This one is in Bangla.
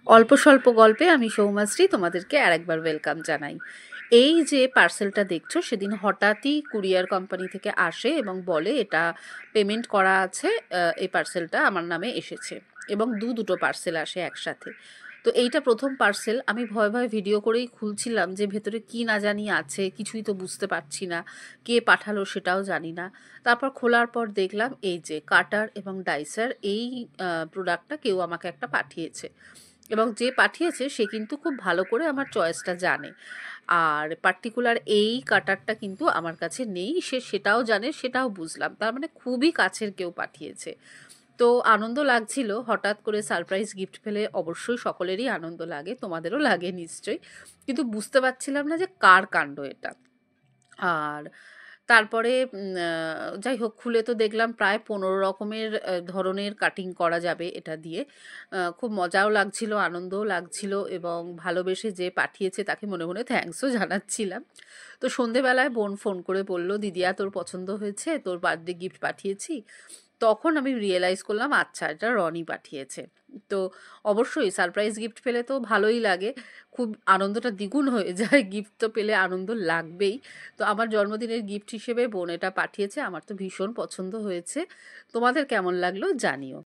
অল্প স্বল্প গল্পে আমি সৌমাশ্রী তোমাদেরকে আরেকবার ওয়েলকাম জানাই। এই যে পার্সেলটা দেখছো সেদিন হঠাৎই কুরিয়ার কোম্পানি থেকে আসে এবং বলে এটা পেমেন্ট করা আছে, এই পার্সেলটা আমার নামে এসেছে এবং দুটো পার্সেল আসে একসাথে। তো এইটা প্রথম পার্সেল, আমি ভয়ে ভয়ে ভিডিও করেই খুলছিলাম যে ভেতরে কি না জানি আছে, কিছুই তো বুঝতে পারছি না, কে পাঠালো সেটাও জানি না। তারপর খোলার পর দেখলাম এই যে কাটার এবং ডাইসার এই প্রোডাক্টটা কেউ আমাকে একটা পাঠিয়েছে এবং যে পাঠিয়েছে সে কিন্তু খুব ভালো করে আমার চয়েসটা জানে। আর পার্টিকুলার এই কাটারটা কিন্তু আমার কাছে নেই, সে সেটাও জানে, সেটাও বুঝলাম, তার মানে খুবই কাছের কেউ পাঠিয়েছে। তো আনন্দ লাগছিল, হঠাৎ করে সারপ্রাইজ গিফট পেলে অবশ্যই সকলেরই আনন্দ লাগে, তোমাদেরও লাগে নিশ্চয়ই, কিন্তু বুঝতে পারছিলাম না যে কার কাণ্ড এটা। আর তারপরে যাই হোক, খুলে তো দেখলাম প্রায় 15 রকমের ধরনের কাটিং করা যাবে এটা দিয়ে। খুব মজাও লাগছিল, আনন্দও লাগছিল এবং ভালোবেসে যে পাঠিয়েছে তাকে মনে মনে থ্যাঙ্কসও জানাচ্ছিলাম। তো সন্ধেবেলায় বোন ফোন করে বলল, দিদিয়া তোর পছন্দ হয়েছে, তোর বার্থডে গিফট পাঠিয়েছি। তখন আমি রিয়েলাইজ করলাম আচ্ছা এটা রনি পাঠিয়েছে। তো অবশ্যই সারপ্রাইজ গিফট পেলে তো ভালোই লাগে, খুব আনন্দটা দ্বিগুণ হয়ে যায়, গিফট তো পেলে আনন্দ লাগবেই। তো আমার জন্মদিনের গিফট হিসেবে বোন এটা পাঠিয়েছে, আমার তো ভীষণ পছন্দ হয়েছে। তোমাদের কেমন লাগলো জানিও।